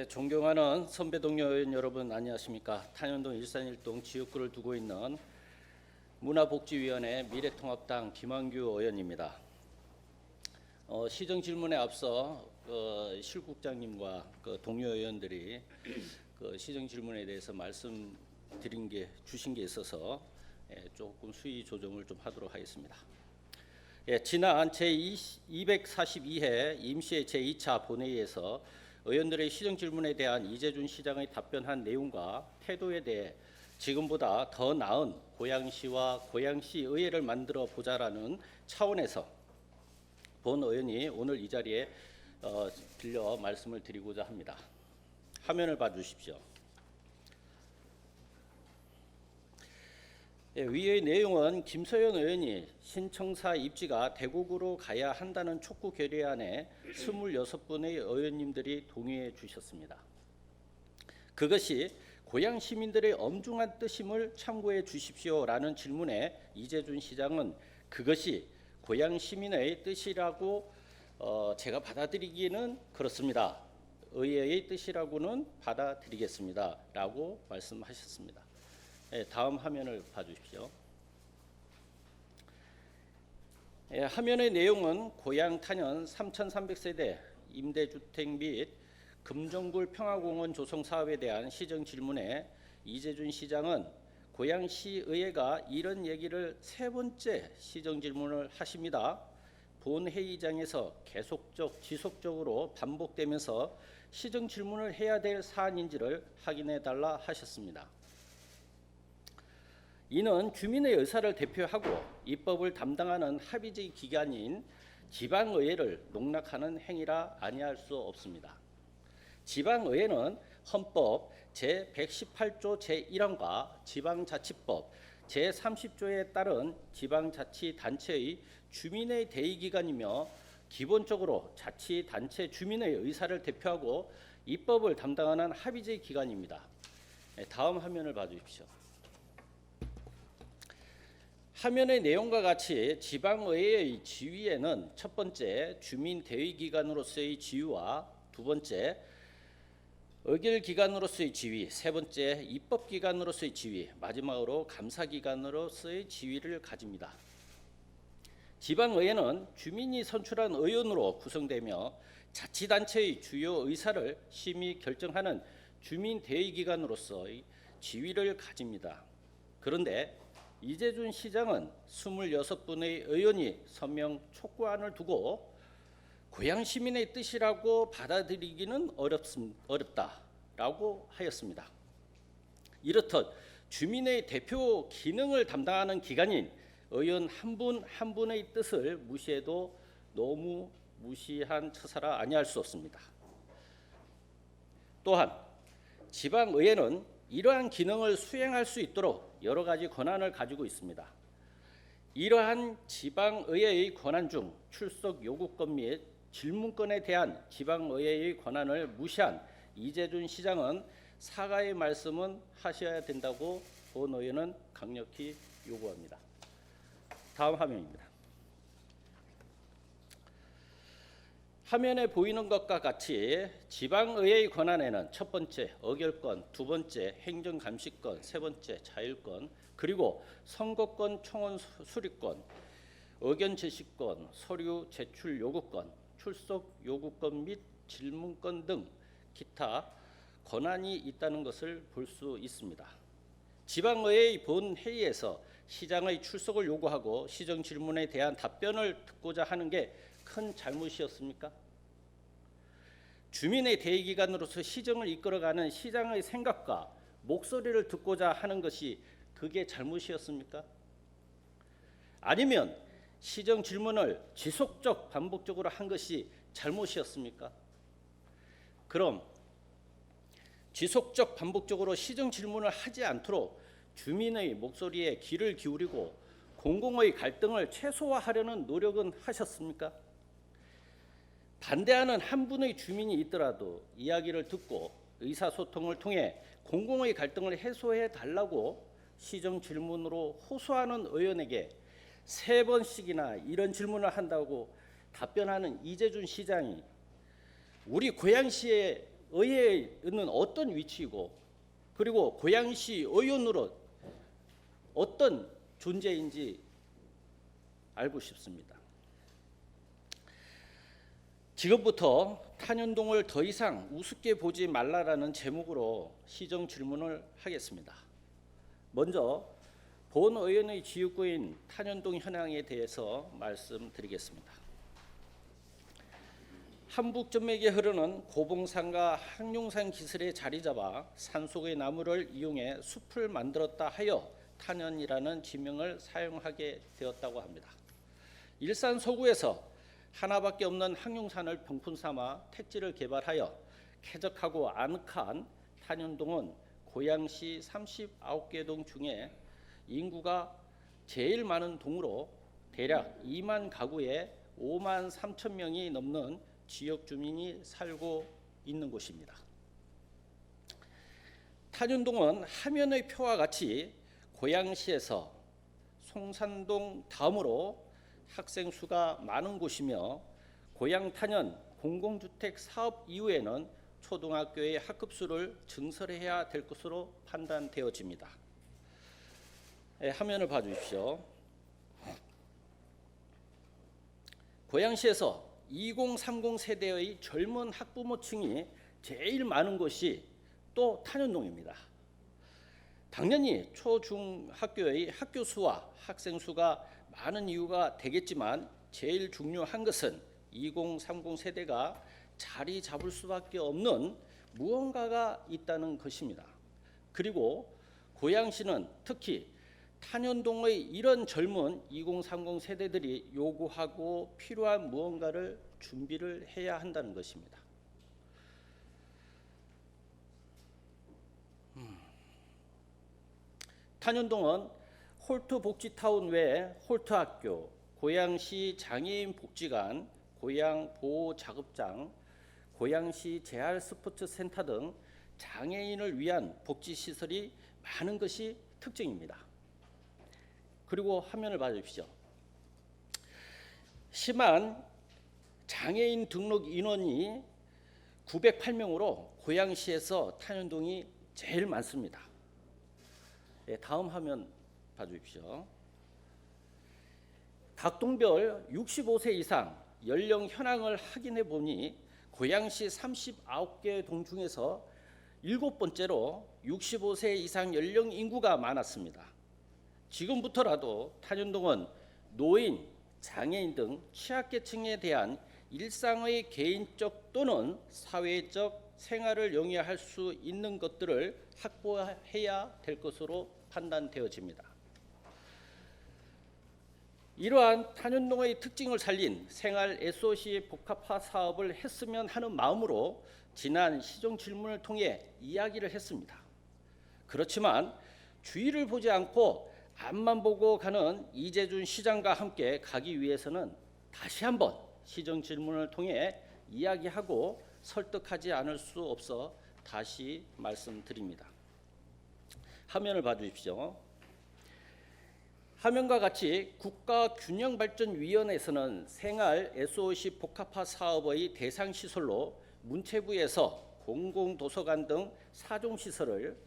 존경하는 선배 동료 의원 여러분 안녕하십니까. 탄현동 일산일동 지역구를 두고 있는 문화복지위원회 미래통합당 김한규 의원입니다. 시정 질문에 앞서 실국장님과 동료 의원들이 시정 질문에 대해서 주신 게 있어서 조금 수위 조정을 좀 하도록 하겠습니다. 지난 제242회 임시의 제2차 본회의에서 의원들의 시정 질문에 대한 이재준 시장의 답변한 내용과 태도에 대해 지금보다 더 나은 고양시와 고양시 의회를 만들어 보자라는 차원에서 본 의원이 오늘 이 자리에 들려 말씀을 드리고자 합니다. 화면을 봐주십시오. 위의 내용은 김소연 의원이 신청사 입지가 대구구로 가야 한다는 촉구 결의안에 26분의 의원님들이 동의해 주셨습니다. 그것이 고양 시민들의 엄중한 뜻임을 참고해 주십시오라는 질문에 이재준 시장은 그것이 고양 시민의 뜻이라고 제가 받아들이기는 그렇습니다. 의회의 뜻이라고는 받아들이겠습니다. 라고 말씀하셨습니다. 다음 화면을 봐주십시오. 화면의 내용은 고양 탄현 3,300세대 임대주택 및 금정굴 평화공원 조성 사업에 대한 시정 질문에 이재준 시장은 고양시의회가 이런 얘기를 세 번째 시정 질문을 하십니다. 본회의장에서 지속적으로 반복되면서 시정 질문을 해야 될 사안인지를 확인해 달라 하셨습니다. 이는 주민의 의사를 대표하고 입법을 담당하는 합의제 기관인 지방의회를 농락하는 행위라 아니할 수 없습니다. 지방의회는 헌법 제118조 제1항과 지방자치법 제30조에 따른 지방자치단체의 주민의 대의기관이며 기본적으로 자치단체 주민의 의사를 대표하고 입법을 담당하는 합의제 기관입니다. 다음 화면을 봐주십시오. 화면의 내용과 같이 지방의회의 지위에는 첫 번째 주민 대의기관으로서의 지위와 두 번째 의결기관으로서의 지위, 세 번째 입법기관으로서의 지위, 마지막으로 감사기관으로서의 지위를 가집니다. 지방의회는 주민이 선출한 의원으로 구성되며 자치단체의 주요 의사를 심의 결정하는 주민 대의기관으로서의 지위를 가집니다. 그런데 이재준 시장은 26분의 의원이 서명 촉구안을 두고 고양 시민의 뜻이라고 받아들이기는 어렵다라고 하였습니다. 이렇듯 주민의 대표 기능을 담당하는 기관인 의원 한 분 한 분의 뜻을 무시해도 너무 무시한 처사라 아니할 수 없습니다. 또한 지방의회는 이러한 기능을 수행할 수 있도록 여러 가지 권한을 가지고 있습니다. 이러한 지방의회의 권한 중 출석 요구권 및 질문권에 대한 지방의회의 권한을 무시한 이재준 시장은 사과의 말씀은 하셔야 된다고 본 의원은 강력히 요구합니다. 다음 화면입니다. 화면에 보이는 것과 같이 지방의회의 권한에는 첫 번째 의결권, 두 번째 행정감시권, 세 번째 자율권, 그리고 선거권 청원 수리권, 의견 제시권, 서류 제출 요구권, 출석 요구권 및 질문권 등 기타 권한이 있다는 것을 볼 수 있습니다. 지방의회의 본회의에서 시장의 출석을 요구하고 시정 질문에 대한 답변을 듣고자 하는 게 큰 잘못이었습니까? 주민의 대의기관으로서 시정을 이끌어가는 시장의 생각과 목소리를 듣고자 하는 것이 그게 잘못이었습니까? 아니면 시정 질문을 지속적 반복적으로 한 것이 잘못이었습니까? 그럼 지속적 반복적으로 시정 질문을 하지 않도록 주민의 목소리에 귀를 기울이고 공공의 갈등을 최소화하려는 노력은 하셨습니까? 반대하는 한 분의 주민이 있더라도 이야기를 듣고 의사소통을 통해 공공의 갈등을 해소해 달라고 시정 질문으로 호소하는 의원에게 3번씩이나 이런 질문을 한다고 답변하는 이재준 시장이 우리 고양시의 의회는 어떤 위치이고 그리고 고양시 의원으로 어떤 존재인지 알고 싶습니다. 지금부터 탄현동을 더 이상 우습게 보지 말라라는 제목으로 시정 질문을 하겠습니다. 먼저 본 의원의 지역구인 탄현동 현황에 대해서 말씀드리겠습니다. 한북전맥에 흐르는 고봉산과 항룡산 기슭에 자리 잡아 산속의 나무를 이용해 숲을 만들었다 하여 탄현이라는 지명을 사용하게 되었다고 합니다. 일산 서구에서 하나밖에 없는 항룡산을 병풍 삼아 택지를 개발하여 쾌적하고 아늑한 탄현동은 고양시 39개 동 중에 인구가 제일 많은 동으로 대략 2만 가구에 5만 3천 명이 넘는 지역 주민이 살고 있는 곳입니다. 탄현동은 화면의 표와 같이 고양시에서 송산동 다음으로 학생 수가 많은 곳이며 고양 탄현 공공주택 사업 이후에는 초등학교의 학급 수를 증설해야 될 것으로 판단되어집니다. 화면을 봐주십시오. 고양시에서 2030 세대의 젊은 학부모층이 제일 많은 곳이 또 탄현동입니다. 당연히 초중학교의 학교 수와 학생 수가 많은 이유가 되겠지만 제일 중요한 것은 2030 세대가 자리 잡을 수밖에 없는 무언가가 있다는 것입니다. 그리고 고양시는 특히 탄현동의 이런 젊은 2030 세대들이 요구하고 필요한 무언가를 준비를 해야 한다는 것입니다. 탄현동은 홀트 복지타운 외에 홀트학교, 고양시 장애인 복지관, 고양 보호작업장, 고양시 재활스포츠센터 등 장애인을 위한 복지시설이 많은 것이 특징입니다. 그리고 화면을 봐주십시오. 심한 장애인 등록 인원이 908명으로 고양시에서 탄현동이 제일 많습니다. 다음 화면 봐주십시오. 각 동별 65세 이상 연령 현황을 확인해 보니 고양시 39개 동 중에서 7번째로 65세 이상 연령 인구가 많았습니다. 지금부터라도 탄현동은 노인, 장애인 등 취약계층에 대한 일상의 개인적 또는 사회적 생활을 영위할 수 있는 것들을 확보해야 될 것으로 판단되어집니다. 이러한 탄현동의 특징을 살린 생활 SOC 복합화 사업을 했으면 하는 마음으로 지난 시정 질문을 통해 이야기를 했습니다. 그렇지만 주위를 보지 않고 앞만 보고 가는 이재준 시장과 함께 가기 위해서는 다시 한번 시정 질문을 통해 이야기하고 설득하지 않을 수 없어 다시 말씀드립니다. 화면을 봐주십시오. 화면과 같이 국가균형발전위원회에서는 생활 SOC 복합화 사업의 대상 시설로 문체부에서 공공도서관 등 4종 시설을,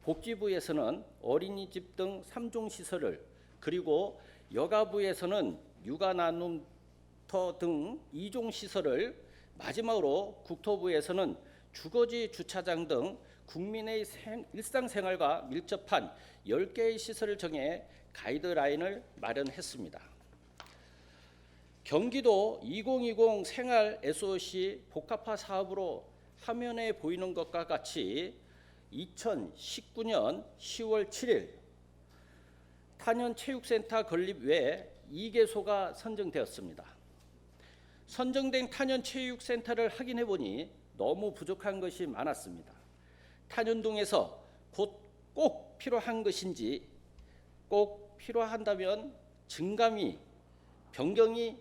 복지부에서는 어린이집 등 3종 시설을, 그리고 여가부에서는 육아나눔터 등 2종 시설을, 마지막으로 국토부에서는 주거지 주차장 등 국민의 일상생활과 밀접한 10개의 시설을 정해 가이드라인을 마련했습니다. 경기도 2020 생활 SOC 복합화 사업으로 화면에 보이는 것과 같이 2019년 10월 7일 탄현체육센터 건립 외에 2개소가 선정되었습니다. 선정된 탄현체육센터를 확인해 보니 너무 부족한 것이 많았습니다. 탄현동에서 곧 꼭 필요한 것인지, 꼭 필요한다면 증감이, 변경이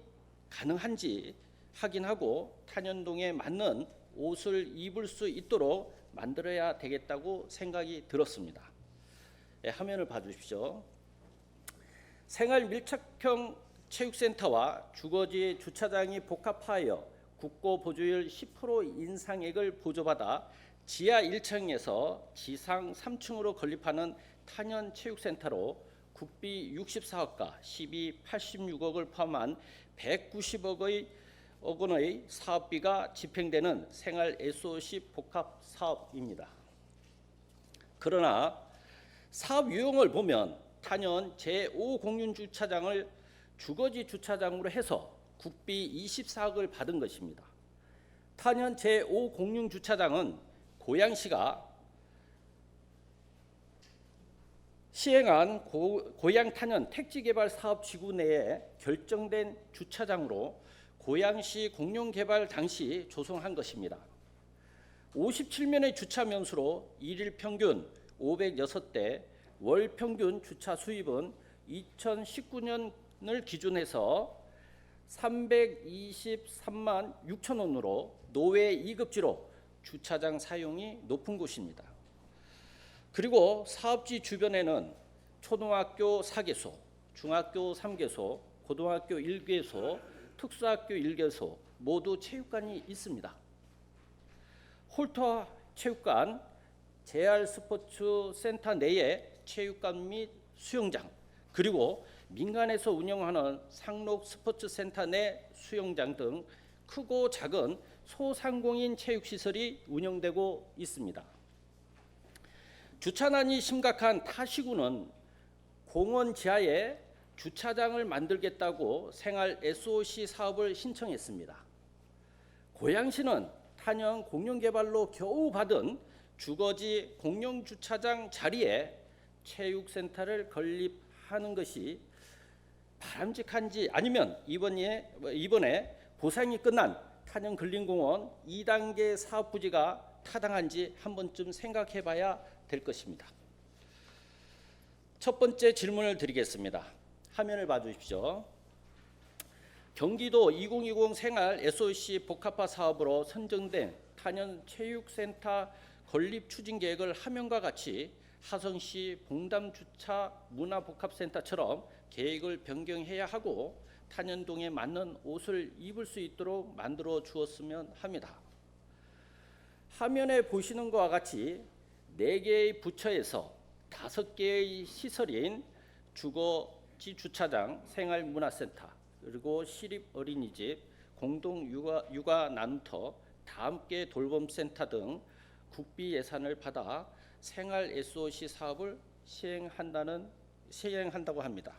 가능한지 확인하고 탄현동에 맞는 옷을 입을 수 있도록 만들어야 되겠다고 생각이 들었습니다. 화면을 봐주십시오. 생활 밀착형 체육센터와 주거지 주차장이 복합하여 국고 보조율 10% 인상액을 보조받아 지하 1층에서 지상 3층으로 건립하는 탄현체육센터로 국비 64억과 시비 86억을 포함한 190억 원의 사업비가 집행되는 생활 SOC 복합 사업입니다. 그러나 사업 유형을 보면 탄현 제5공윤주차장을 주거지 주차장으로 해서 국비 24억을 받은 것입니다. 탄현 제5공윤주차장은 고양시가 시행한 고양 탄현 택지개발 사업지구 내에 결정된 주차장으로 고양시 공용개발 당시 조성한 것입니다. 57면의 주차 면수로 일일 평균 506대, 월 평균 주차 수입은 2019년을 기준해서 323만 6천 원으로 노외 2급지로 주차장 사용이 높은 곳입니다. 그리고 사업지 주변에는 초등학교 4개소, 중학교 3개소, 고등학교 1개소, 특수학교 1개소 모두 체육관이 있습니다. 홀터 체육관, JR 스포츠 센터 내에 체육관 및 수영장, 그리고 민간에서 운영하는 상록 스포츠 센터 내 수영장 등 크고 작은 소상공인 체육시설이 운영되고 있습니다. 주차난이 심각한 타시구는 공원 지하에 주차장을 만들겠다고 생활 SOC 사업을 신청했습니다. 고양시는 탄현 공영개발로 겨우 받은 주거지 공영주차장 자리에 체육센터를 건립하는 것이 바람직한지, 아니면 이번에 보상이 끝난 탄현 근린공원 2단계 사업 부지가 타당한지 한 번쯤 생각해 봐야 될 것입니다. 첫 번째 질문을 드리겠습니다. 화면을 봐주십시오. 경기도 2020 생활 SOC 복합화 사업으로 선정된 탄현 체육센터 건립 추진 계획을 화면과 같이 하성시 봉담주차 문화복합센터처럼 계획을 변경해야 하고 탄현동에 맞는 옷을 입을 수 있도록 만들어 주었으면 합니다. 화면에 보시는 것과 같이 4개의 부처에서 5개의 시설인 주거지 주차장, 생활문화센터, 그리고 시립 어린이집, 공동 육아 나눔터, 다함께 돌봄센터 등 국비 예산을 받아 생활 SOC 사업을 시행한다고 합니다.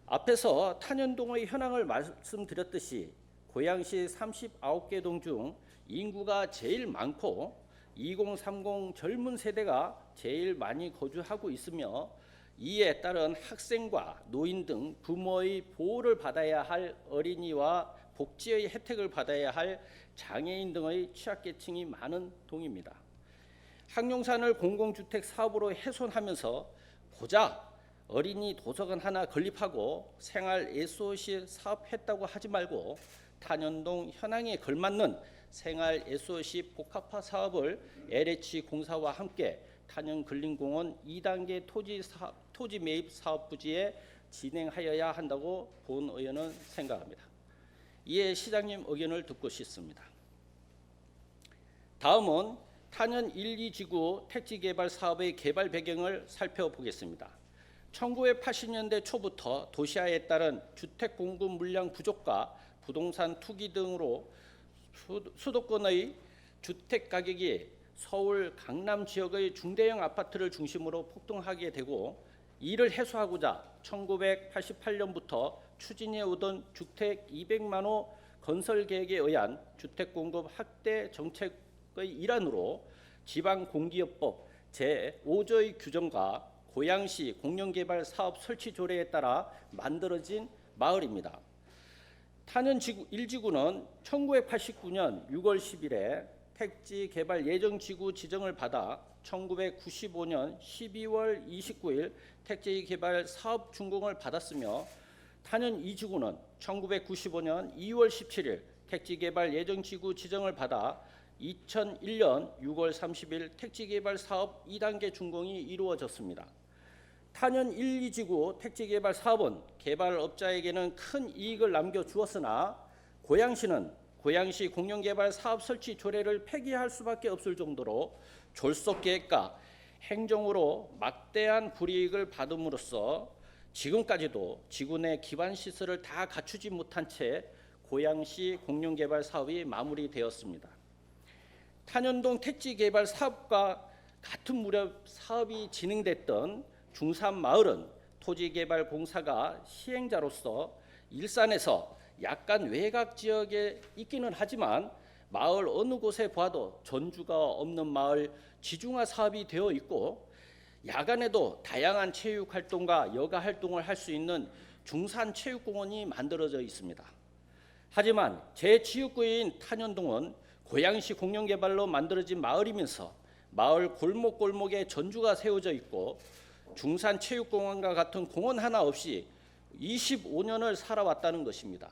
앞에서 탄현동의 현황을 말씀드렸듯이 고양시 39개 동 중 인구가 제일 많고 2030 젊은 세대가 제일 많이 거주하고 있으며, 이에 따른 학생과 노인 등 부모의 보호를 받아야 할 어린이와 복지의 혜택을 받아야 할 장애인 등의 취약계층이 많은 동입니다. 항용산을 공공주택 사업으로 훼손하면서 고작 어린이 도서관 하나 건립하고 생활 SOC 사업했다고 하지 말고 탄현동 현황에 걸맞는 생활 SOC 복합화 사업을 LH 공사와 함께 탄현 근린공원 2단계 토지 매입 사업 부지에 진행하여야 한다고 본 의원은 생각합니다. 이에 시장님 의견을 듣고 싶습니다. 다음은 탄현 1, 2지구 택지개발 사업의 개발 배경을 살펴보겠습니다. 1980년대 초부터 도시화에 따른 주택 공급 물량 부족과 부동산 투기 등으로 수도권의 주택 가격이 서울 강남 지역의 중대형 아파트를 중심으로 폭등하게 되고, 이를 해소하고자 1988년부터 추진해 오던 주택 200만 호 건설 계획에 의한 주택 공급 확대 정책의 일환으로 지방공기업법 제5조의 규정과 고양시 공영개발 사업 설치 조례에 따라 만들어진 마을입니다. 탄현 1지구는 1989년 6월 10일에 택지 개발 예정지구 지정을 받아 1995년 12월 29일 택지 개발 사업 준공을 받았으며, 탄현 2지구는 1995년 2월 17일 택지 개발 예정지구 지정을 받아 2001년 6월 30일 택지 개발 사업 2단계 준공이 이루어졌습니다. 탄현 1, 2지구 택지 개발 사업은 개발업자에게는 큰 이익을 남겨주었으나 고양시는 고양시 공영개발 사업 설치 조례를 폐기할 수밖에 없을 정도로 졸속 계획과 행정으로 막대한 불이익을 받음으로써 지금까지도 지구 내 기반 시설을 다 갖추지 못한 채 고양시 공영개발 사업이 마무리되었습니다. 탄현동 택지 개발 사업과 같은 무렵 사업이 진행됐던 중산마을은 토지개발공사가 시행자로서 일산에서 약간 외곽 지역에 있기는 하지만 마을 어느 곳에 봐도 전주가 없는 마을 지중화 사업이 되어 있고 야간에도 다양한 체육 활동과 여가 활동을 할 수 있는 중산체육공원이 만들어져 있습니다. 하지만 제 지역구인 탄현동은 고양시 공영개발로 만들어진 마을이면서 마을 골목골목에 전주가 세워져 있고 중산체육공원과 같은 공원 하나 없이 25년을 살아왔다는 것입니다.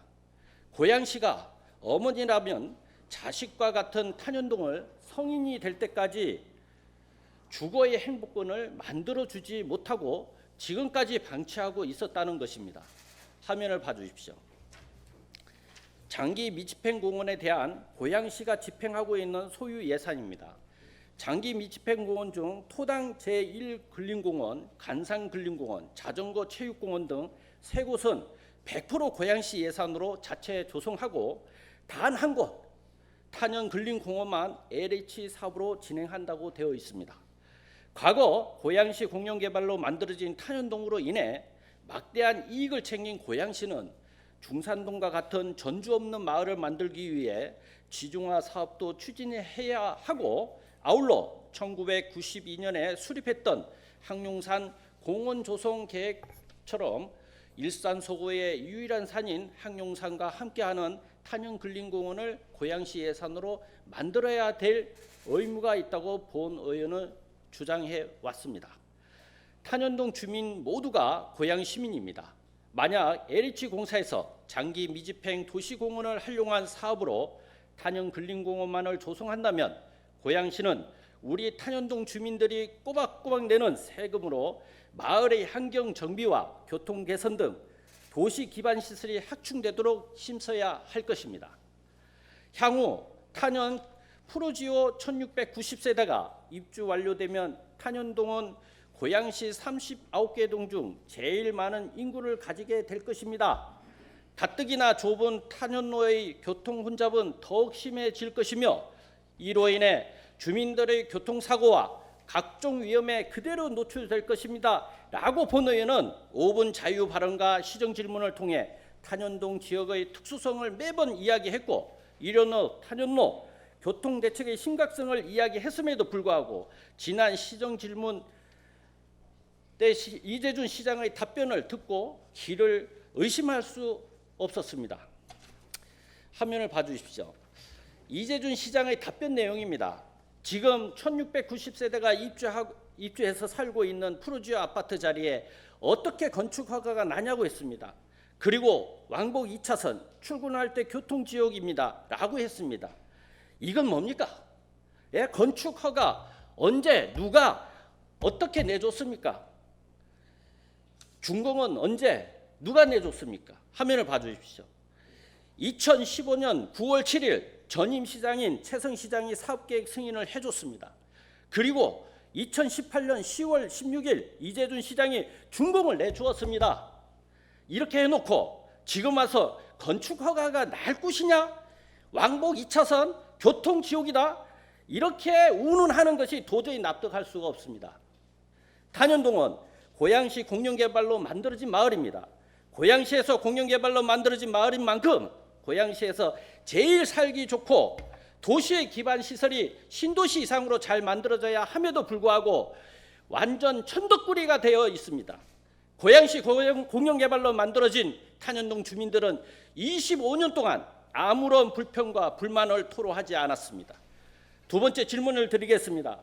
고양시가 어머니라면 자식과 같은 탄현동을 성인이 될 때까지 주거의 행복권을 만들어주지 못하고 지금까지 방치하고 있었다는 것입니다. 화면을 봐주십시오. 장기 미집행공원에 대한 고양시가 집행하고 있는 소유 예산입니다. 장기 미집행공원 중 토당 제1근린공원, 간산근린공원, 자전거 체육공원 등 세 곳은 100% 고양시 예산으로 자체 조성하고 단 한 곳 탄현근린공원만 LH 사업으로 진행한다고 되어 있습니다. 과거 고양시 공영개발로 만들어진 탄현동으로 인해 막대한 이익을 챙긴 고양시는 중산동과 같은 전주 없는 마을을 만들기 위해 지중화 사업도 추진해야 하고 아울러 1992년에 수립했던 항룡산 공원 조성 계획처럼 일산 서구의 유일한 산인 항룡산과 함께하는 탄현근린공원을 고양시 예산으로 만들어야 될 의무가 있다고 본 의원은 주장해 왔습니다. 탄현동 주민 모두가 고양 시민입니다. 만약 LH공사에서 장기 미집행 도시공원을 활용한 사업으로 탄현근린공원만을 조성한다면 고양시는 우리 탄현동 주민들이 꼬박꼬박 내는 세금으로 마을의 환경 정비와 교통 개선 등 도시 기반 시설이 확충되도록 힘써야 할 것입니다. 향후 탄현 프로지오 1690세대가 입주 완료되면 탄현동은 고양시 39개 동 중 제일 많은 인구를 가지게 될 것입니다. 가뜩이나 좁은 탄현로의 교통 혼잡은 더욱 심해질 것이며 이로 인해 주민들의 교통사고와 각종 위험에 그대로 노출될 것입니다. 라고 본 의원은 5분 자유 발언과 시정 질문을 통해 탄현동 지역의 특수성을 매번 이야기했고 이련의 탄현로 교통 대책의 심각성을 이야기했음에도 불구하고 지난 시정 질문 때 이재준 시장의 답변을 듣고 귀를 의심할 수 없었습니다. 화면을 봐주십시오. 이재준 시장의 답변 내용입니다. 지금 1690세대가 입주해서 살고 있는 푸르지오 아파트 자리에 어떻게 건축 허가가 나냐고 했습니다. 그리고 왕복 2차선 출근할 때 교통지역입니다. 라고 했습니다. 이건 뭡니까? 예, 건축 허가 언제 누가 어떻게 내줬습니까? 준공은 언제 누가 내줬습니까? 화면을 봐주십시오. 2015년 9월 7일 전임 시장인 최성 시장이 사업계획 승인을 해줬습니다. 그리고 2018년 10월 16일 이재준 시장이 준공을 내주었습니다. 이렇게 해놓고 지금 와서 건축 허가가 날 곳이냐? 왕복 2차선 교통지옥이다. 이렇게 운운하는 것이 도저히 납득할 수가 없습니다. 탄현동은 고양시 공영개발로 만들어진 마을입니다. 고양시에서 공영개발로 만들어진 마을인 만큼 고양시에서 제일 살기 좋고 도시의 기반 시설이 신도시 이상으로 잘 만들어져야 함에도 불구하고 완전 천덕꾸리가 되어 있습니다. 고양시 공영개발로 만들어진 탄현동 주민들은 25년 동안 아무런 불평과 불만을 토로하지 않았습니다. 두 번째 질문을 드리겠습니다.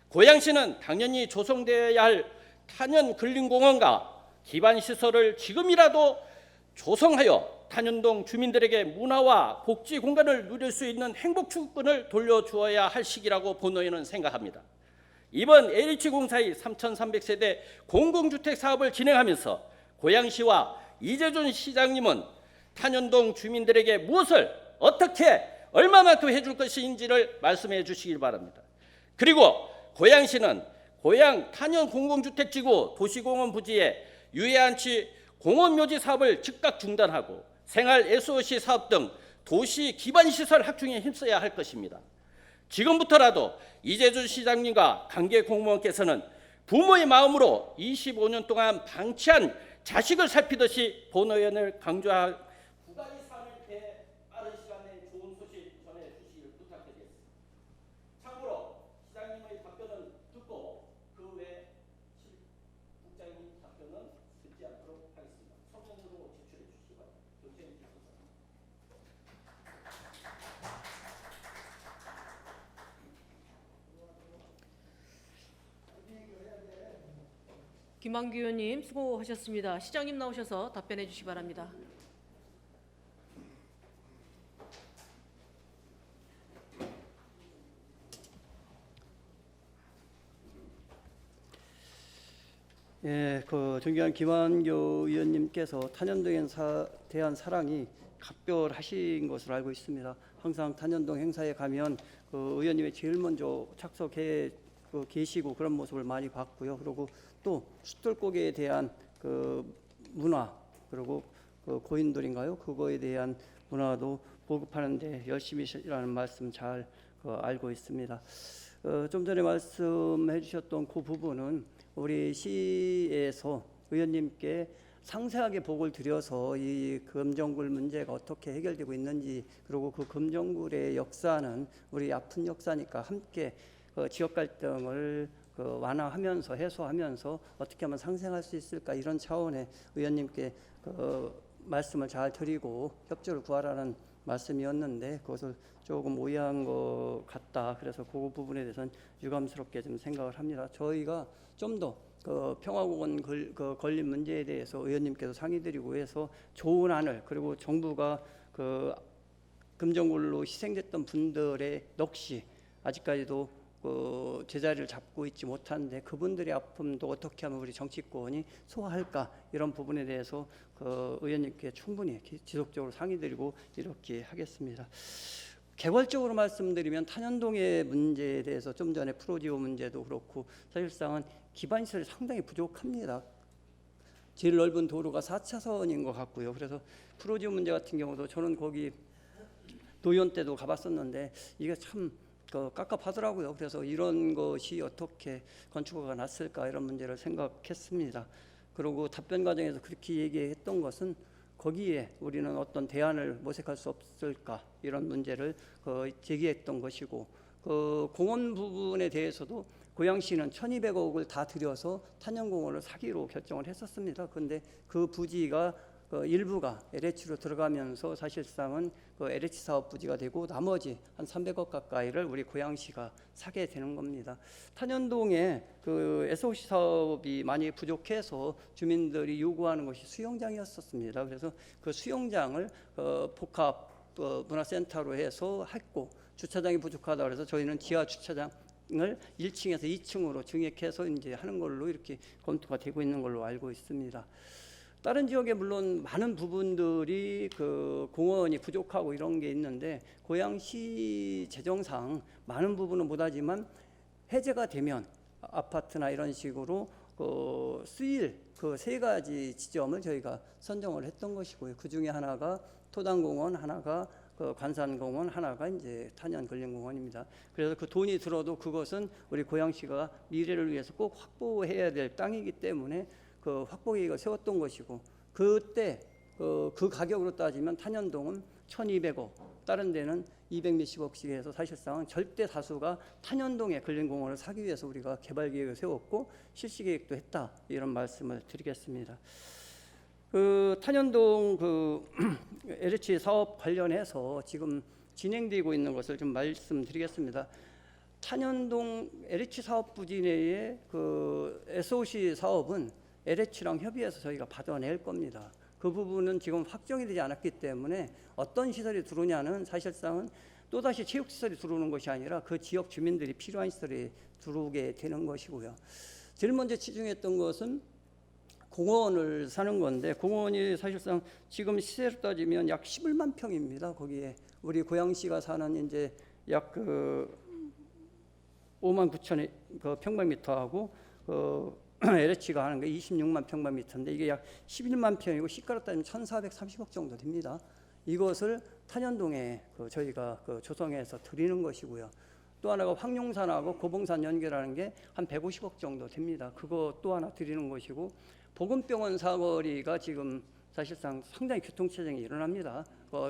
고양시는 당연히 조성되어야 할 탄현근린공원과 기반시설을 지금이라도 조성하여 탄현동 주민들에게 문화와 복지 공간을 누릴 수 있는 행복추구권을 돌려주어야 할 시기라고 본의원은 생각합니다. 이번 LH공사의 3,300세대 공공주택 사업을 진행하면서 고양시와 이재준 시장님은 탄현동 주민들에게 무엇을 어떻게 얼마만큼 해줄 것인지를 말씀해 주시길 바랍니다. 그리고 고양시는 고양 탄현 공공주택지구 도시공원 부지에 유해한치 공원묘지 사업을 즉각 중단하고 생활 SOC 사업 등 도시 기반시설 확충에 힘써야 할 것입니다. 지금부터라도 이재준 시장님과 관계 공무원께서는 부모의 마음으로 25년 동안 방치한 자식을 살피듯이 본 의원을 강조할 구간이 사안에 대해 빠른 시간 내에 좋은 소식 전해주시길 부탁드리겠습니다. 참고로 시장님의 답변은 듣고 그 외 국장님 답변은 듣지 않도록 하겠습니다. 서면으로 제출해 주시기 바랍니다. 경쟁 주소서. 김만규 의원님 수고하셨습니다. 시장님 나오셔서 답변해 주시기 바랍니다. 예, 존경한 김만규 의원님께서 탄현동에 대한 사랑이 각별하신 것으로 알고 있습니다. 항상 탄현동 행사에 가면 의원님이 제일 먼저 착석해 계시고 그런 모습을 많이 봤고요. 그리고 또 숫돌고기에 대한 문화, 그리고 고인돌인가요? 그거에 대한 문화도 보급하는데 열심히 일하는 말씀 잘 알고 있습니다. 좀 전에 말씀해 주셨던 그 부분은 우리 시에서 의원님께 상세하게 보고를 드려서 이 금정굴 문제가 어떻게 해결되고 있는지, 그리고 그 금정굴의 역사는 우리 아픈 역사니까 함께 지역 갈등을 완화하면서 해소하면서 어떻게 하면 상생할 수 있을까, 이런 차원의 의원님께 말씀을 잘 드리고 협조를 구하라는 말씀이었는데 그것을 조금 오해한 것 같다. 그래서 그 부분에 대해서는 유감스럽게 좀 생각을 합니다. 저희가 좀 더 평화공원 건립 문제에 대해서 의원님께서 상의드리고 해서 좋은 안을, 그리고 정부가 금정굴로 희생됐던 분들의 넋이 아직까지도 제자리를 잡고 있지 못한데 그분들의 아픔도 어떻게 하면 우리 정치권이 소화할까, 이런 부분에 대해서 의원님께 충분히 지속적으로 상의드리고 이렇게 하겠습니다. 개괄적으로 말씀드리면 탄현동의 문제에 대해서 좀 전에 프로지오 문제도 그렇고 사실상은 기반시설이 상당히 부족합니다. 제일 넓은 도로가 4차선인 것 같고요. 그래서 프로지오 문제 같은 경우도 저는 거기 도의원 때도 가봤었는데 이게 참 깝깝하더라고요. 그래서 이런 것이 어떻게 건축허가가 났을까, 이런 문제를 생각했습니다. 그리고 답변 과정에서 그렇게 얘기했던 것은 거기에 우리는 어떤 대안을 모색할 수 없을까, 이런 문제를 제기했던 것이고, 공원 부분에 대해서도 고양시는 1,200억을 다 들여서 탄현공원을 사기로 결정을 했었습니다. 그런데 그 부지가 일부가 LH로 들어가면서 사실상은 LH 사업 부지가 되고 나머지 한 300억 가까이를 우리 고양시가 사게 되는 겁니다. 탄현동에 SOC 사업이 많이 부족해서 주민들이 요구하는 것이 수영장이었었습니다. 그래서 그 수영장을 복합 문화센터로 해서 했고, 주차장이 부족하다 그래서 저희는 지하 주차장을 1층에서 2층으로 증액해서 이제 하는 걸로 이렇게 검토가 되고 있는 걸로 알고 있습니다. 다른 지역에 물론 많은 부분들이 공원이 부족하고 이런 게 있는데 고양시 재정상 많은 부분은 못하지만 해제가 되면 아파트나 이런 식으로 쓰일 세 가지 지점을 저희가 선정을 했던 것이고요. 그 중에 하나가 토당공원, 하나가 관산공원, 하나가 이제 탄현근린공원입니다. 그래서 그 돈이 들어도 그것은 우리 고양시가 미래를 위해서 꼭 확보해야 될 땅이기 때문에 확보 계획을 세웠던 것이고, 그때 그 가격으로 따지면 탄현동은 1,200억, 다른 데는 200몇십억씩 해서 사실상은 절대 다수가 탄현동의 근린공원을 사기 위해서 우리가 개발 계획을 세웠고 실시 계획도 했다, 이런 말씀을 드리겠습니다. 탄현동 LH 사업 관련해서 지금 진행되고 있는 것을 좀 말씀드리겠습니다. 탄현동 LH 사업 부지 내에 SOC 사업은 LH랑 협의해서 저희가 받아낼 겁니다. 그 부분은 지금 확정이 되지 않았기 때문에 어떤 시설이 들어오냐는 사실상은 또다시 체육시설이 들어오는 것이 아니라 그 지역 주민들이 필요한 시설이 들어오게 되는 것이고요. 제일 먼저 치중했던 것은 공원을 사는 건데 공원이 사실상 지금 시세로 따지면 약 11만 평입니다. 거기에 우리 고양시가 사는 이제 약 그 5만 9천 그 평방미터하고 LH가 하는 게 26만 평방미터인데 이게 약 11만 평이고 시가로 따지면 1,430억 정도 됩니다. 이것을 탄현동에 저희가 조성해서 드리는 것이고요. 또 하나가 황룡산하고 고봉산 연결하는 게 한 150억 정도 됩니다. 그거 또 하나 드리는 것이고 보건병원 사거리가 지금 사실상 상당히 교통체증이 일어납니다.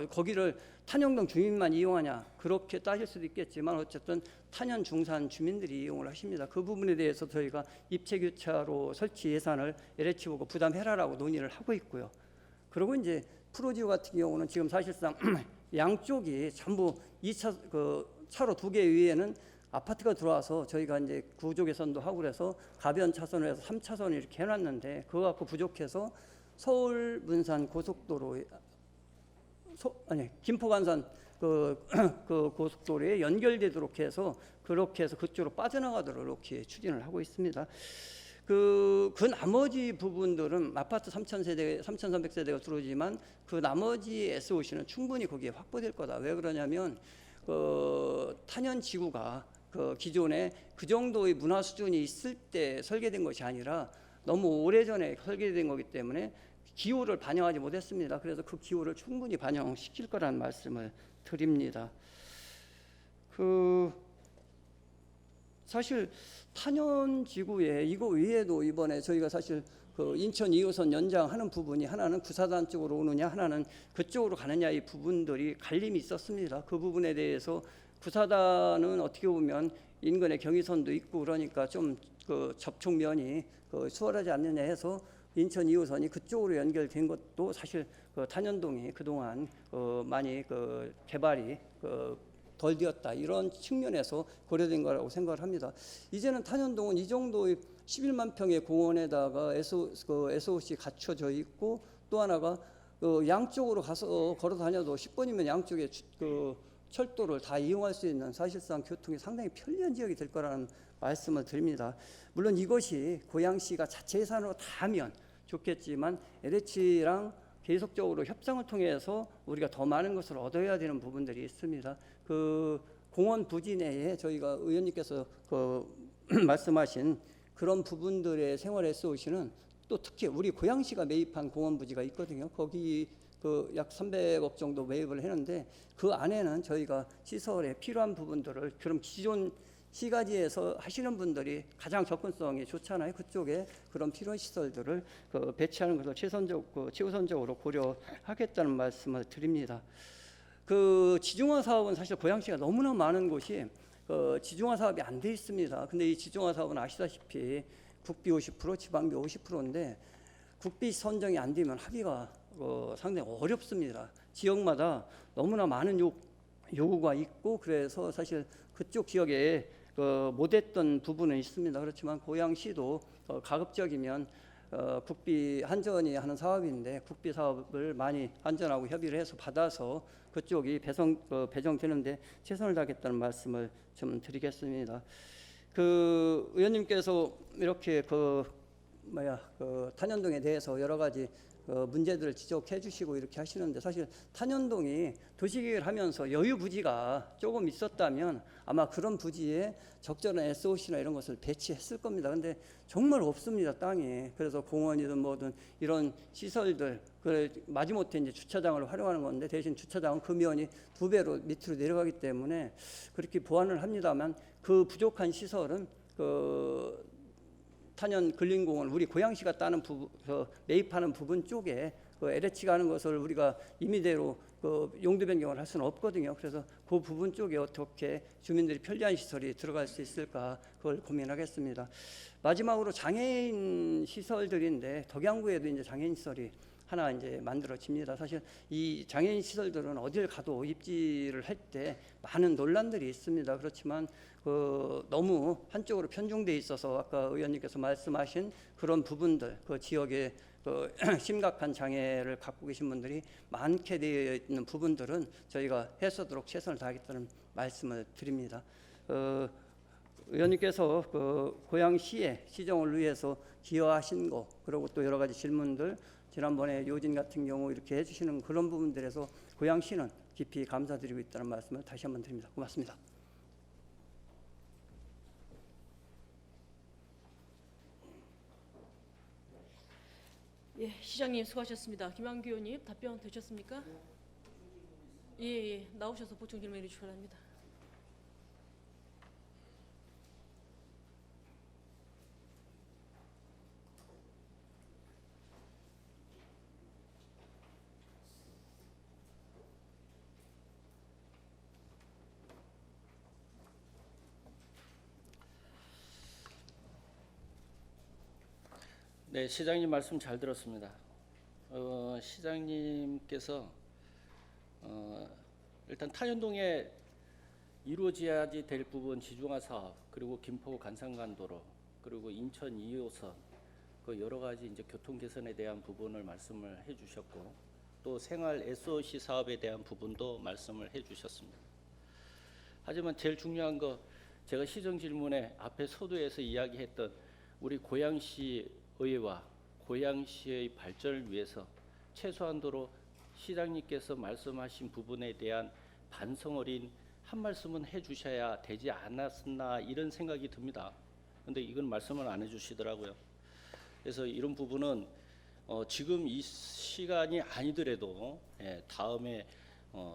거기를 탄현동 주민만 이용하냐 그렇게 따질 수도 있겠지만 어쨌든 탄현 중산 주민들이 이용을 하십니다. 그 부분에 대해서 저희가 입체교차로 설치 예산을 LH보고 부담해라라고 논의를 하고 있고요. 그리고 이제 프로지오 같은 경우는 지금 사실상 양쪽이 전부 2차 차로 2개 위에는 아파트가 들어와서 저희가 이제 구조 개선도 하고 그래서 가변 차선을 해서 3차선을 이렇게 해놨는데 그거 갖고 부족해서 서울 문산 고속도로 김포간산 그 고속도로에 연결되도록 해서 그렇게 해서 그쪽으로 빠져나가도록 이렇게 추진을 하고 있습니다. 그 나머지 부분들은 아파트 3,000세대, 3,300세대가 들어오지만 그 나머지 SOC는 충분히 거기에 확보될 거다. 왜 그러냐면 탄현 지구가 기존에 그 정도의 문화 수준이 있을 때 설계된 것이 아니라 너무 오래전에 설계된 거기 때문에 기후를 반영하지 못했습니다. 그래서 그 기후를 충분히 반영시킬 거라는 말씀을 드립니다. 사실 탄현 지구에 이거 외에도 이번에 저희가 사실 인천 2호선 연장하는 부분이 하나는 구사단 쪽으로 오느냐 하나는 그쪽으로 가느냐 이 부분들이 갈림이 있었습니다. 그 부분에 대해서 구사단은 어떻게 보면 인근에 경의선도 있고 그러니까 좀 접촉면이 수월하지 않느냐 해서 인천 2호선이 그쪽으로 연결된 것도 사실 탄현동이 그동안 많이 개발이 덜 되었다 이런 측면에서 고려된 거라고 생각을 합니다. 이제는 탄현동은 이 정도의 11만 평의 공원에다가 SOC 갖춰져 있고 또 하나가 양쪽으로 가서 걸어 다녀도 10분이면 양쪽에 철도를 다 이용할 수 있는 사실상 교통이 상당히 편리한 지역이 될 거라는 말씀을 드립니다. 물론 이것이 고양시가 자체 예산으로 다 하면 좋겠지만 LH랑 계속적으로 협상을 통해서 우리가 더 많은 것을 얻어야 되는 부분들이 있습니다. 공원 부지 내에 저희가 의원님께서 말씀하신 그런 부분들의 생활 SOC는 또 특히 우리 고양시가 매입한 공원 부지가 있거든요. 거기 약 300억 정도 매입을 했는데 그 안에는 저희가 시설에 필요한 부분들을 그럼 기존 시가지에서 하시는 분들이 가장 접근성이 좋잖아요. 그쪽에 그런 필요한 시설들을 배치하는 것을 최우선적으로 고려하겠다는 말씀을 드립니다. 지중화 사업은 사실 고양시가 너무나 많은 곳이 지중화 사업이 안 돼 있습니다. 근데 이 지중화 사업은 아시다시피 국비 50%, 지방비 50%인데 국비 선정이 안 되면 합의가 상당히 어렵습니다. 지역마다 너무나 많은 요구가 있고 그래서 사실 그쪽 지역에 못했던 부분은 있습니다. 그렇지만 고양시도 가급적이면 국비 한전이 하는 사업인데 국비 사업을 많이 한전하고 협의를 해서 받아서 그쪽이 배정되는데 최선을 다하겠다는 말씀을 좀 드리겠습니다. 의원님께서 이렇게 탄현동에 대해서 여러 가지 문제들을 지적해 주시고 이렇게 하시는데 사실 탄현동이 도시계획을 하면서 여유 부지가 조금 있었다면 아마 그런 부지에 적절한 SOC나 이런 것을 배치했을 겁니다. 근데 정말 없습니다, 땅이. 그래서 공원이든 뭐든 이런 시설들 마지못해 이제 주차장을 활용하는 건데 대신 주차장은 금연이 2배로 밑으로 내려가기 때문에 그렇게 보완을 합니다만 그 부족한 시설은 탄현 근린공원 우리 고양시가 따는 매입하는 부분 쪽에 LH가 하는 것을 우리가 임의대로 용도 변경을 할 수는 없거든요. 그래서 그 부분 쪽에 어떻게 주민들이 편리한 시설이 들어갈 수 있을까 그걸 고민하겠습니다. 마지막으로 장애인 시설들인데 덕양구에도 이제 장애인 시설이 하나 이제 만들어집니다. 사실 이 장애인 시설들은 어딜 가도 입지를 할 때 많은 논란들이 있습니다. 그렇지만 너무 한쪽으로 편중돼 있어서 아까 의원님께서 말씀하신 그런 부분들 지역에 심각한 장애를 갖고 계신 분들이 많게 되어 있는 부분들은 저희가 해소도록 최선을 다하겠다는 말씀을 드립니다. 의원님께서 그 고양시의 시정을 위해서 기여하신 거, 그리고 또 여러 가지 질문들, 지난번에 요진 같은 경우 이렇게 해주시는 그런 부분들에서 고양시는 깊이 감사드리고 있다는 말씀을 다시 한번 드립니다. 고맙습니다. 예, 시장님 수고하셨습니다. 김한규 의원님 답변 되셨습니까? 예, 나오셔서 보충 질문해 주시기 바랍니다. 네, 시장님 말씀 잘 들었습니다. 시장님께서 일단 탄현동에 이루어져야 될 부분 지중화 사업, 그리고 김포 간상간도로, 그리고 인천 2호선 그 여러 가지 이제 교통 개선에 대한 부분을 말씀을 해주셨고, 또 생활 SOC 사업에 대한 부분도 말씀을 해주셨습니다. 하지만 제일 중요한 거, 제가 시정 질문에 앞에 서두에서 이야기했던 우리 고양시 의회와 고양시의 발전을 위해서 최소한도로 시장님께서 말씀하신 부분에 대한 반성 어린 한 말씀은 해주셔야 되지 않았나 이런 생각이 듭니다. 그런데 이건 말씀을 안 해주시더라고요. 그래서 이런 부분은 지금 이 시간이 아니더라도 다음에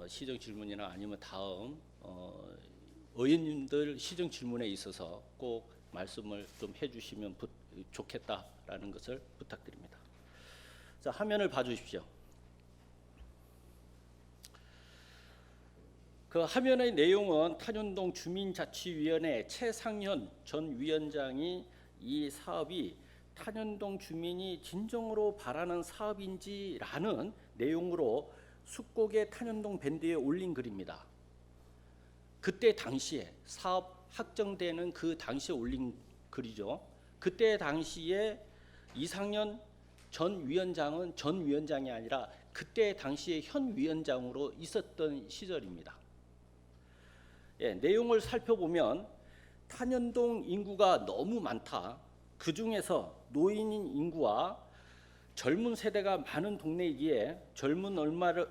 시정 질문이나 아니면 다음 의원님들 시정 질문에 있어서 꼭 말씀을 좀 해주시면 좋겠다라는 것을 부탁드립니다. 자, 화면을 봐주십시오. 그 화면의 내용은 탄현동 주민자치위원회 최상현 전 위원장이 이 사업이 탄현동 주민이 진정으로 바라는 사업인지라는 내용으로 숙곡의 탄현동 밴드에 올린 글입니다. 그때 당시에 사업 확정되는 그 당시에 올린 글이죠. 그때 당시에 이상현 전 위원장은 전 위원장이 아니라 그때 당시에 현 위원장으로 있었던 시절입니다. 내용을 살펴보면 탄현동 인구가 너무 많다. 그 중에서 노인인 인구와 젊은 세대가 많은 동네이기에 젊은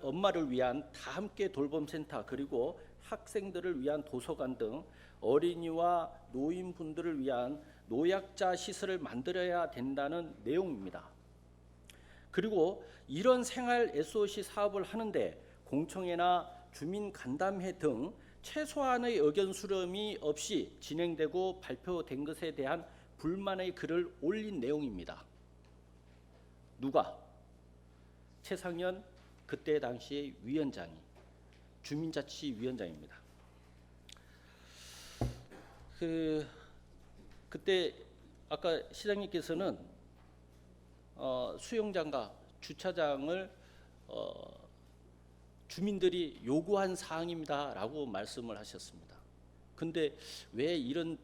엄마를 위한 다 함께 돌봄센터, 그리고 학생들을 위한 도서관 등 어린이와 노인분들을 위한 노약자 시설을 만들어야 된다는 내용입니다. 그리고 이런 생활 SOC 사업을 하는데 공청회나 주민 간담회 등 최소한의 의견 수렴이 없이 진행되고 발표된 것에 대한 불만의 글을 올린 내용입니다. 누가? 최상현 그때 당시의 위원장이 주민자치위원장입니다. 그때 아까 시장님께서는 수영장과 주차장을 주민들이 요구한 사항입니다라고 말씀을 하셨습니다. 근데 왜 이런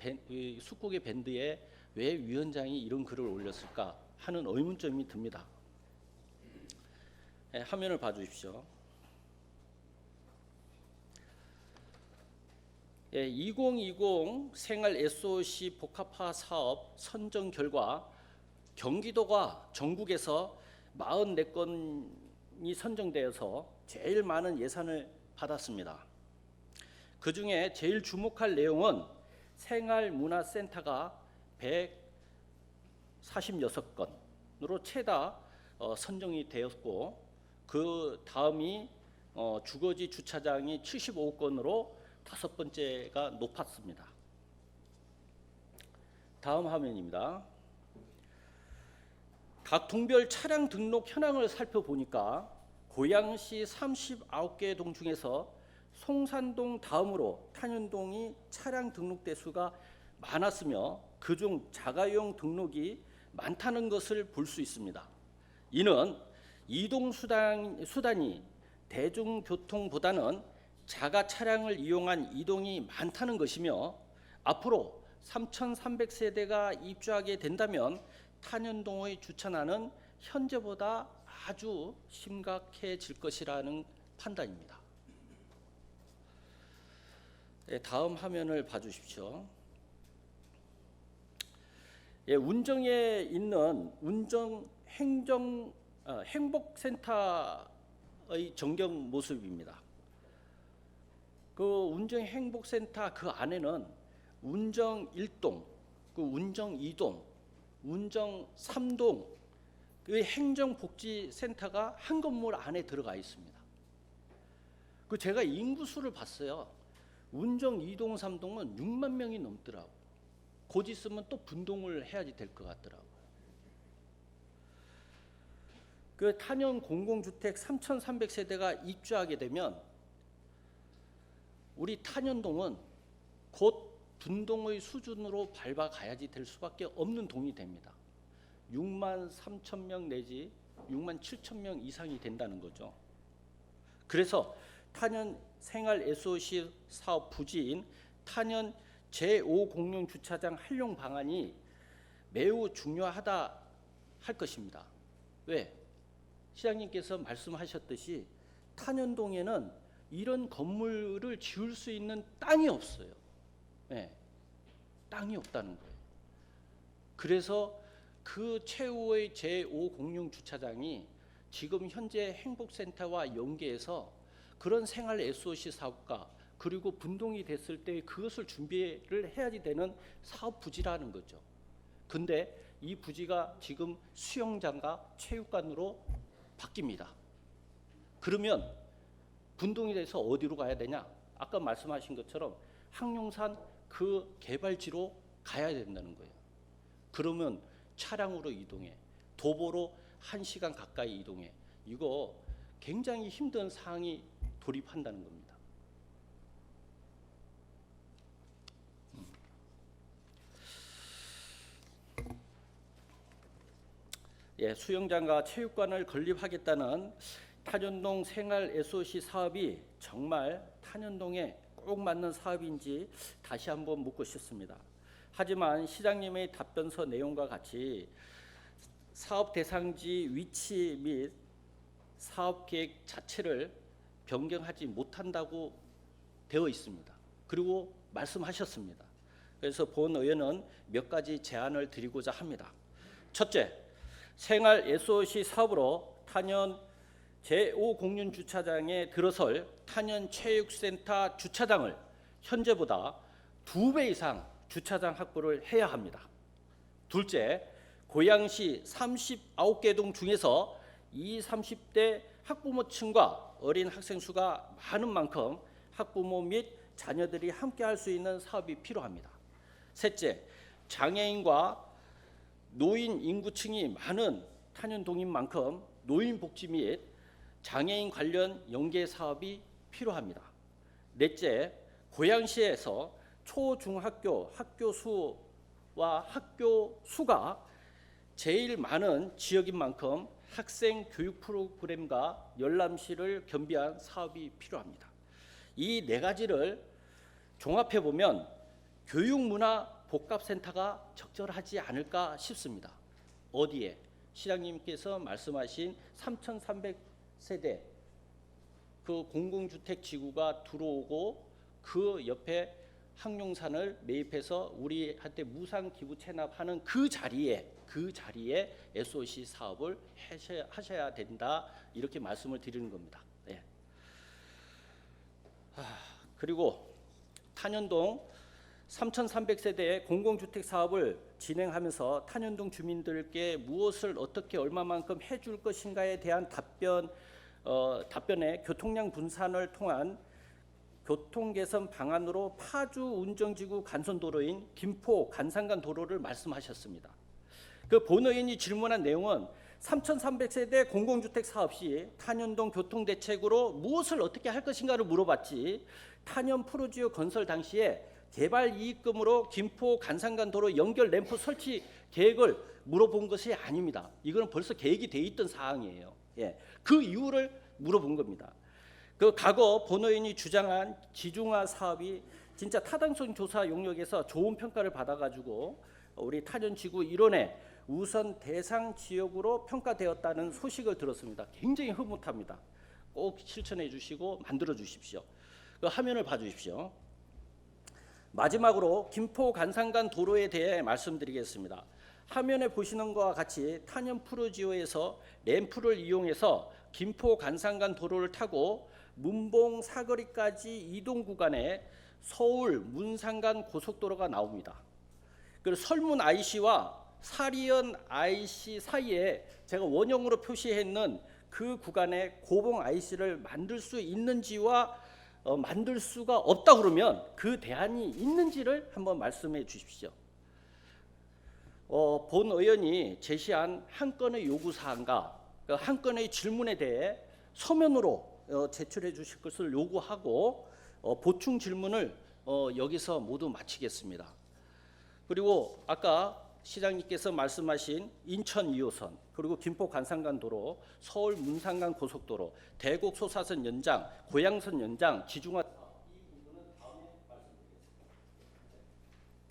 숙곡의 밴드에 왜 위원장이 이런 글을 올렸을까 하는 의문점이 듭니다. 화면을 봐주십시오. 2020 생활 SOC 복합화 사업 선정 결과 경기도가 전국에서 44건이 선정되어서 제일 많은 예산을 받았습니다. 그중에 제일 주목할 내용은 생활문화센터가 146건으로 최다 선정이 되었고, 그 다음이 주거지 주차장이 75건으로 다섯 번째가 높았습니다. 다음 화면입니다. 각 동별 차량 등록 현황을 살펴보니까 고양시 39개 동 중에서 송산동 다음으로 탄현동이 차량 등록 대수가 많았으며 그중 자가용 등록이 많다는 것을 볼 수 있습니다. 이는 이동 수단이 대중교통보다는 자가 차량을 이용한 이동이 많다는 것이며, 앞으로 3,300세대가 입주하게 된다면 탄현동의 주차난은 현재보다 아주 심각해질 것이라는 판단입니다. 다음 화면을 봐주십시오. 예, 운정에 있는 운정 행복센터의 전경 모습입니다. 그 운정 행복센터 그 안에는 운정 1동, 그 운정 2동, 운정 3동 그 행정복지센터가 한 건물 안에 들어가 있습니다. 그 제가 인구수를 봤어요. 운정 2동, 3동은 6만 명이 넘더라고. 곧 있으면 또 분동을 해야지 될 것 같더라고요. 그 탄현 공공주택 3,300세대가 입주하게 되면 우리 탄현동은 곧 분동의 수준으로 밟아가야지 될 수밖에 없는 동이 됩니다. 6만 3천 명 내지 6만 7천 명 이상이 된다는 거죠. 그래서 탄현 생활 SOC 사업 부지인 탄현 제5공용 주차장 활용 방안이 매우 중요하다 할 것입니다. 왜? 시장님께서 말씀하셨듯이 탄현동에는 이런 건물을 지을 수 있는 땅이 없어요. 네, 땅이 없다는 거예요. 그래서 그 최후의 제5공용 주차장이 지금 현재 행복센터와 연계해서 그런 생활 SOC 사업과 그리고 분동이 됐을 때 그것을 준비를 해야지 되는 사업 부지라는 거죠. 근데 이 부지가 지금 수영장과 체육관으로 바뀝니다. 그러면 분동이 돼서 어디로 가야 되냐? 아까 말씀하신 것처럼 항룡산 그 개발지로 가야 된다는 거예요. 그러면 차량으로 이동해, 도보로 1시간 가까이 이동해. 이거 굉장히 힘든 상황이 돌입한다는 겁니다. 예, 수영장과 체육관을 건립하겠다는 탄현동 생활 SOC 사업이 정말 탄현동에 꼭 맞는 사업인지 다시 한번 묻고 싶습니다. 하지만 시장님의 답변서 내용과 같이 사업 대상지 위치 및 사업 계획 자체를 변경하지 못한다고 되어 있습니다. 그리고 말씀하셨습니다. 그래서 본 의원은 몇 가지 제안을 드리고자 합니다. 첫째, 생활 SOC 사업으로 탄현 제5공륜 주차장에 들어설 탄현 체육센터 주차장을 현재보다 2배 이상 주차장 확보를 해야 합니다. 둘째, 고양시 39개 동 중에서 20, 30대 학부모층과 어린 학생 수가 많은 만큼 학부모 및 자녀들이 함께 할 수 있는 사업이 필요합니다. 셋째, 장애인과 노인 인구층이 많은 탄현동인 만큼 노인 복지 및 장애인 관련 연계 사업이 필요합니다. 넷째, 고양시에서 초중학교 학교 수와 학교 수가 제일 많은 지역인 만큼 학생 교육 프로그램과 열람실을 겸비한 사업이 필요합니다. 이 네 가지를 종합해 보면 교육문화복합센터가 적절하지 않을까 싶습니다. 어디에? 시장님께서 말씀하신 3,300세대 그 공공주택 지구가 들어오고 그 옆에 항룡산을 매입해서 우리한테 무상 기부 체납하는 그 자리에 SOC 사업을 하셔야 된다, 이렇게 말씀을 드리는 겁니다. 네. 그리고 탄현동 3,300세대의 공공주택 사업을 진행하면서 탄현동 주민들께 무엇을 어떻게 얼마만큼 해줄 것인가에 대한 답변에 교통량 분산을 통한 교통 개선 방안으로 파주 운정지구 간선도로인 김포 간산간 도로를 말씀하셨습니다. 그 본 의원이 질문한 내용은 3,300세대 공공주택 사업 시 탄현동 교통대책으로 무엇을 어떻게 할 것인가를 물어봤지, 탄현 프로지오 건설 당시에 개발 이익금으로 김포 간산간 도로 연결 램프 설치 계획을 물어본 것이 아닙니다. 이거는 벌써 계획이 돼 있던 사항이에요. 예, 그 이유를 물어본 겁니다. 그 과거 본 의원이 주장한 지중화 사업이 진짜 타당성 조사 용역에서 좋은 평가를 받아가지고 우리 탄현지구 일원의 우선 대상 지역으로 평가되었다는 소식을 들었습니다. 굉장히 흐뭇합니다. 꼭 실천해 주시고 만들어 주십시오. 그 화면을 봐 주십시오. 마지막으로 김포 간산간 도로에 대해 말씀드리겠습니다. 화면에 보시는 것과 같이 탄현 프로지오에서 램프를 이용해서 김포 간산간 도로를 타고 문봉 사거리까지 이동 구간에 서울 문산간 고속도로가 나옵니다. 그리고 설문 IC와 사리연 IC 사이에 제가 원형으로 표시했는 그 구간에 고봉 IC를 만들 수 있는지와 만들 수가 없다 그러면 그 대안이 있는지를 한번 말씀해 주십시오. 본 의원이 제시한 한 건의 요구사항과 한 건의 질문에 대해 서면으로 제출해 주실 것을 요구하고 보충 질문을 여기서 모두 마치겠습니다. 그리고 아까 시장님께서 말씀하신 인천 2호선, 그리고 김포 간산간 도로, 서울 문산간 고속도로, 대곡 소사선 연장, 고양선 연장, 지중화